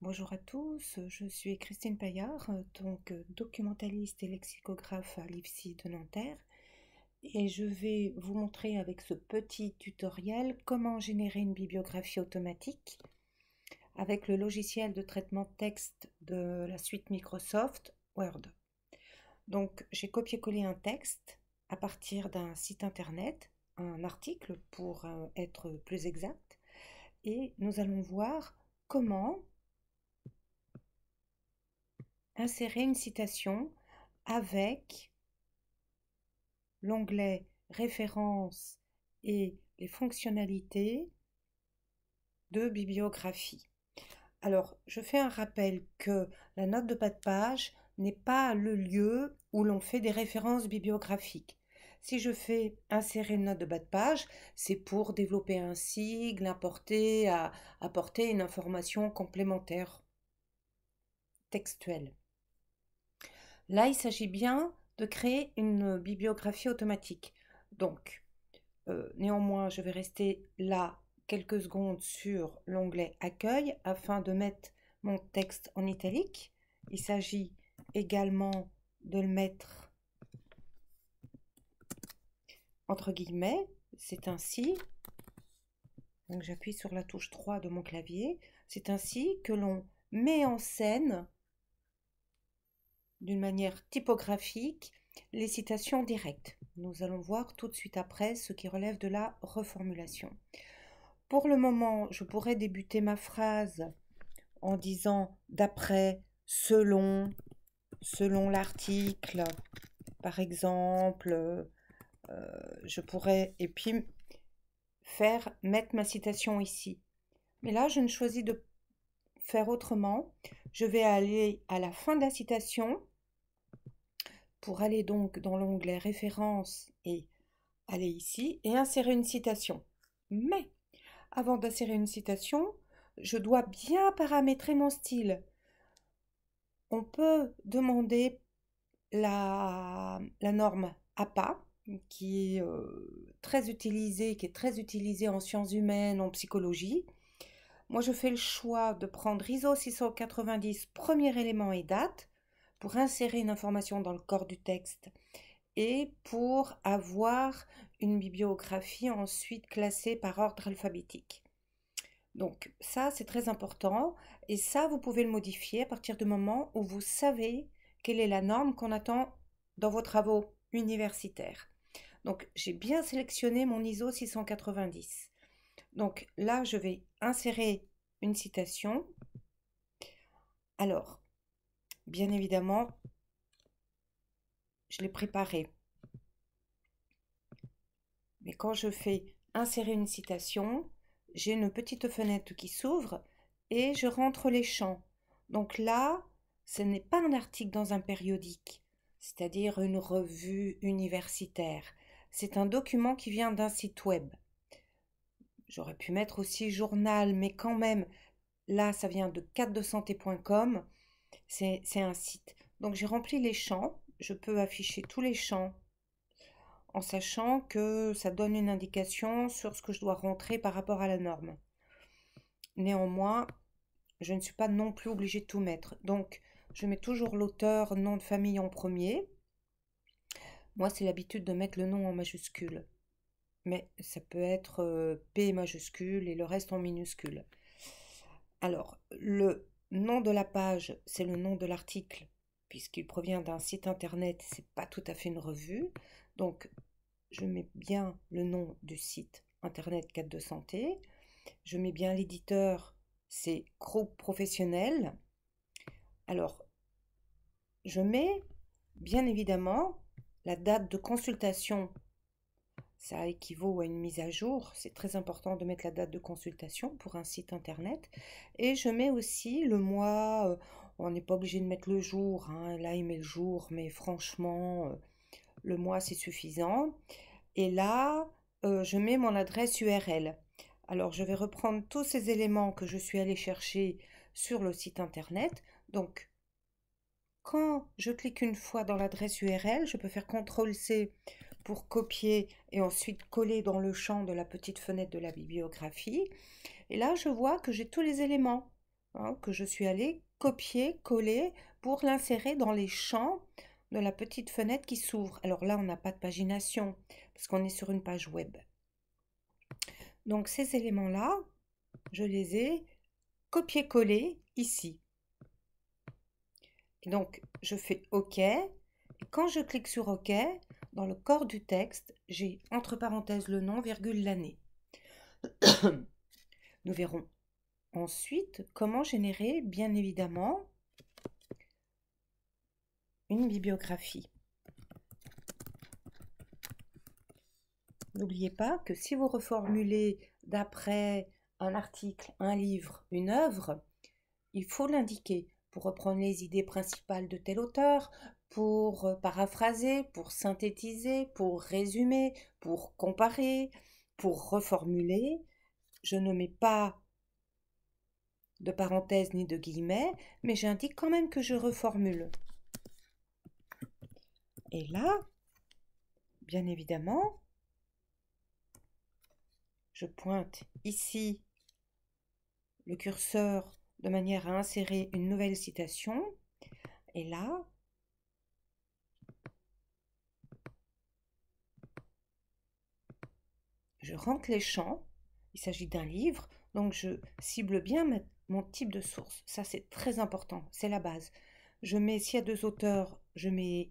Bonjour à tous, je suis Christine Paillard, documentaliste et lexicographe à l'IFSI de Nanterre et je vais vous montrer avec ce petit tutoriel comment générer une bibliographie automatique avec le logiciel de traitement de texte de la suite Microsoft Word. Donc j'ai copié-collé un texte à partir d'un site internet, un article pour être plus exact, et nous allons voir comment insérer une citation avec l'onglet références et les fonctionnalités de bibliographie. Alors, je fais un rappel que la note de bas de page n'est pas le lieu où l'on fait des références bibliographiques. Si je fais insérer une note de bas de page, c'est pour développer un sigle, apporter une information complémentaire textuelle. Là, il s'agit bien de créer une bibliographie automatique. Donc, néanmoins, je vais rester là quelques secondes sur l'onglet Accueil afin de mettre mon texte en italique. Il s'agit également de le mettre entre guillemets. C'est ainsi, donc j'appuie sur la touche 3 de mon clavier, c'est ainsi que l'on met en scène d'une manière typographique les citations directes. Nous allons voir tout de suite après ce qui relève de la reformulation. Pour le moment, je pourrais débuter ma phrase en disant d'après, selon l'article, par exemple, je pourrais, et puis mettre ma citation ici. Mais là, je ne choisis de faire autrement. Je vais aller à la fin de la citation pour aller donc dans l'onglet références et aller ici et insérer une citation. Mais avant d'insérer une citation, je dois bien paramétrer mon style. On peut demander la norme APA, qui est très utilisée en sciences humaines, en psychologie. Moi, je fais le choix de prendre ISO 690, premier élément et date, pour insérer une information dans le corps du texte et pour avoir une bibliographie ensuite classée par ordre alphabétique. Donc ça, c'est très important et ça, vous pouvez le modifier à partir du moment où vous savez quelle est la norme qu'on attend dans vos travaux universitaires. Donc j'ai bien sélectionné mon ISO 690. Donc là, je vais insérer une citation. Alors, bien évidemment, je l'ai préparée. Mais quand je fais insérer une citation, j'ai une petite fenêtre qui s'ouvre et je rentre les champs. Donc là, ce n'est pas un article dans un périodique, c'est-à-dire une revue universitaire. C'est un document qui vient d'un site web. J'aurais pu mettre aussi journal, mais quand même, là, ça vient de cadredesante.com. C'est un site. Donc j'ai rempli les champs. Je peux afficher tous les champs en sachant que ça donne une indication sur ce que je dois rentrer par rapport à la norme. Néanmoins, je ne suis pas non plus obligée de tout mettre. Donc, je mets toujours l'auteur, nom de famille en premier. Moi, c'est l'habitude de mettre le nom en majuscule. Mais ça peut être P majuscule et le reste en minuscule. Alors, le nom de la page, c'est le nom de l'article, puisqu'il provient d'un site internet, c'est pas tout à fait une revue. Donc, je mets bien le nom du site internet Cadre de Santé. Je mets bien l'éditeur, c'est Groupe Professionnel. Alors, je mets bien évidemment la date de consultation. Ça équivaut à une mise à jour. C'est très important de mettre la date de consultation pour un site internet. Et je mets aussi le mois. On n'est pas obligé de mettre le jour, hein. Là, il met le jour, mais franchement, le mois, c'est suffisant. Et là, je mets mon adresse URL. Alors, je vais reprendre tous ces éléments que je suis allée chercher sur le site internet. Donc, quand je clique une fois dans l'adresse URL, je peux faire CTRL-C pour copier et ensuite coller dans le champ de la petite fenêtre de la bibliographie. Et là, je vois que j'ai tous les éléments. hein, que je suis allée copier, coller pour l'insérer dans les champs de la petite fenêtre qui s'ouvre. Alors là, on n'a pas de pagination parce qu'on est sur une page web. Donc ces éléments-là, je les ai copiés-collés ici. Et donc je fais OK. Et quand je clique sur OK, dans le corps du texte, j'ai entre parenthèses le nom, virgule l'année. Nous verrons ensuite comment générer, bien évidemment, une bibliographie. N'oubliez pas que si vous reformulez d'après un article, un livre, une œuvre, il faut l'indiquer pour reprendre les idées principales de tel auteur, pour paraphraser, pour synthétiser, pour résumer, pour comparer, pour reformuler. Je ne mets pas de parenthèses ni de guillemets, mais j'indique quand même que je reformule. Et là, bien évidemment, je pointe ici le curseur de manière à insérer une nouvelle citation. Et là, je rentre les champs. Il s'agit d'un livre, donc je cible bien mon type de source. Ça, c'est très important, c'est la base. Je mets, s'il y a deux auteurs, je mets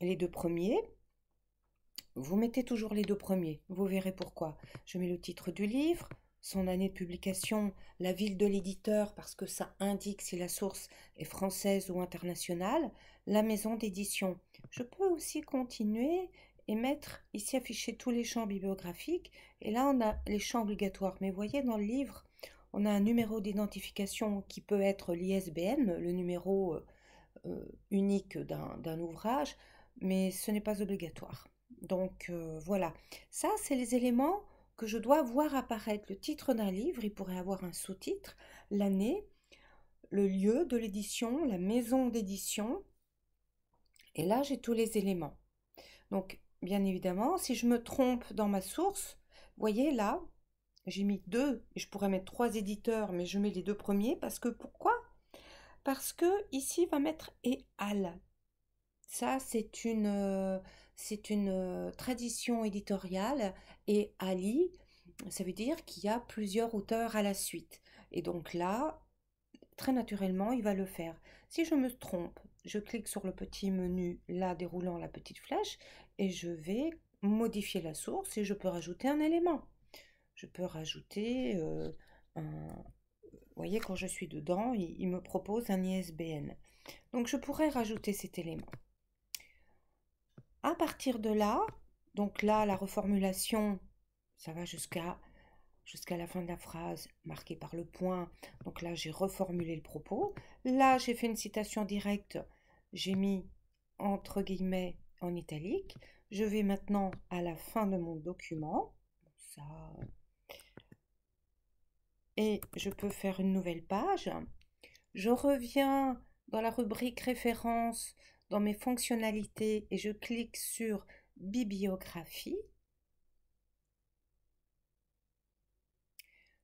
les deux premiers. Vous mettez toujours les deux premiers, vous verrez pourquoi. Je mets le titre du livre, son année de publication, la ville de l'éditeur parce que ça indique si la source est française ou internationale, la maison d'édition. Je peux aussi continuer et mettre ici afficher tous les champs bibliographiques et là on a les champs obligatoires. Mais vous voyez dans le livre, on a un numéro d'identification qui peut être l'ISBN, le numéro unique d'un ouvrage, mais ce n'est pas obligatoire. Donc voilà, ça c'est les éléments que je dois voir apparaître. Le titre d'un livre, il pourrait avoir un sous-titre, l'année, le lieu de l'édition, la maison d'édition, et là j'ai tous les éléments. Donc bien évidemment, si je me trompe dans ma source, voyez là, j'ai mis deux, et je pourrais mettre trois éditeurs, mais je mets les deux premiers, parce que pourquoi? Parce que ici, il va mettre et al. Ça, c'est une tradition éditoriale et Ali, ça veut dire qu'il y a plusieurs auteurs à la suite. Et donc là, très naturellement, il va le faire. Si je me trompe, je clique sur le petit menu, là déroulant la petite flèche, et je vais modifier la source et je peux rajouter un élément. Je peux rajouter un... Vous voyez, quand je suis dedans, il me propose un ISBN. Donc je pourrais rajouter cet élément. À partir de là, donc là, la reformulation, ça va jusqu'à la fin de la phrase marquée par le point. Donc là, j'ai reformulé le propos. Là, j'ai fait une citation directe. J'ai mis entre guillemets en italique. Je vais maintenant à la fin de mon document. Ça. Et je peux faire une nouvelle page. Je reviens dans la rubrique référence, dans mes fonctionnalités et je clique sur bibliographie.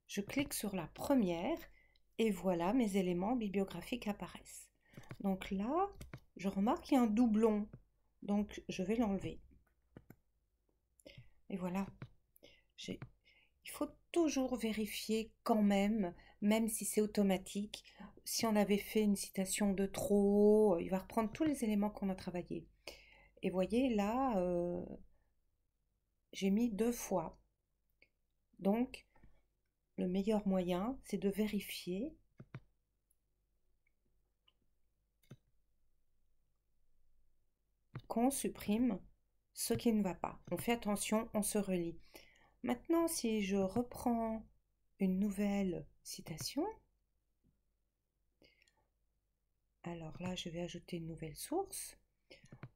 Je clique sur la première et voilà, mes éléments bibliographiques apparaissent. Donc là, je remarque qu'il y a un doublon, donc je vais l'enlever. Et voilà, il faut toujours vérifier quand même si c'est automatique. Si on avait fait une citation de trop, il va reprendre tous les éléments qu'on a travaillés. Et voyez là, j'ai mis deux fois. Donc, le meilleur moyen, c'est de vérifier qu'on supprime ce qui ne va pas. On fait attention, on se relie. Maintenant, si je reprends une nouvelle citation, alors là, je vais ajouter une nouvelle source.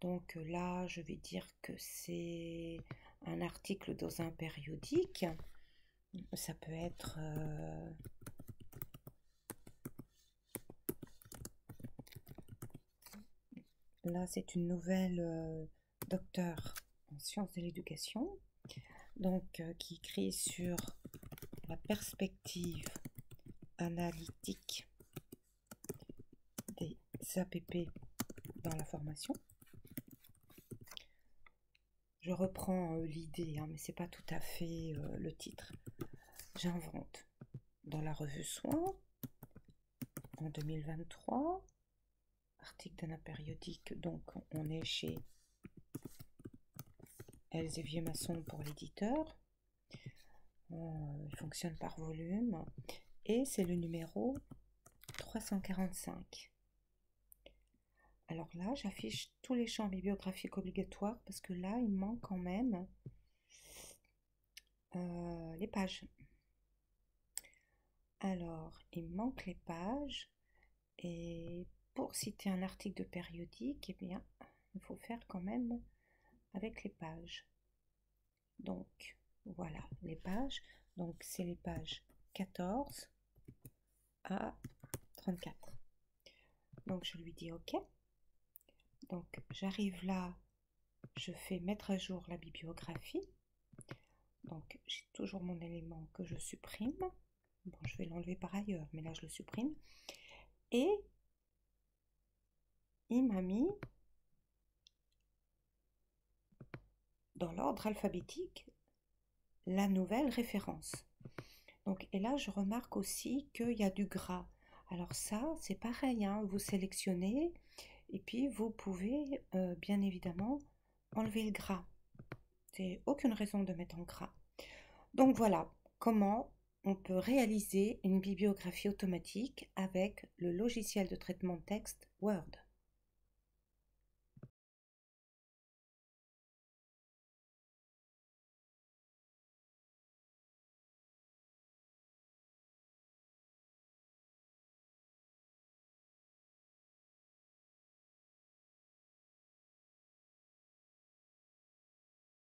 Donc là, je vais dire que c'est un article dans un périodique. Ça peut être... Là, c'est une nouvelle docteur en sciences de l'éducation, donc qui écrit sur la perspective analytique des APP dans la formation. Je reprends l'idée, hein, mais c'est pas tout à fait le titre. J'invente dans la revue Soins en 2023, article d'un périodique, donc on est chez Elsevier Masson pour l'éditeur. Il fonctionne par volume et c'est le numéro 345. Alors là, j'affiche tous les champs bibliographiques obligatoires parce que là, il manque quand même les pages. Alors, il manque les pages et pour citer un article de périodique, eh bien, il faut faire quand même avec les pages. Donc, voilà, les pages. Donc, c'est les pages 14 à 34. Donc, je lui dis OK. Donc, j'arrive là, je fais mettre à jour la bibliographie. Donc, j'ai toujours mon élément que je supprime. Bon, je vais l'enlever par ailleurs, mais là, je le supprime. Et il m'a mis dans l'ordre alphabétique la nouvelle référence. Donc, et là, je remarque aussi qu'il y a du gras. Alors ça, c'est pareil, hein, vous sélectionnez et puis vous pouvez bien évidemment enlever le gras. C'est aucune raison de mettre en gras. Donc voilà comment on peut réaliser une bibliographie automatique avec le logiciel de traitement de texte Word.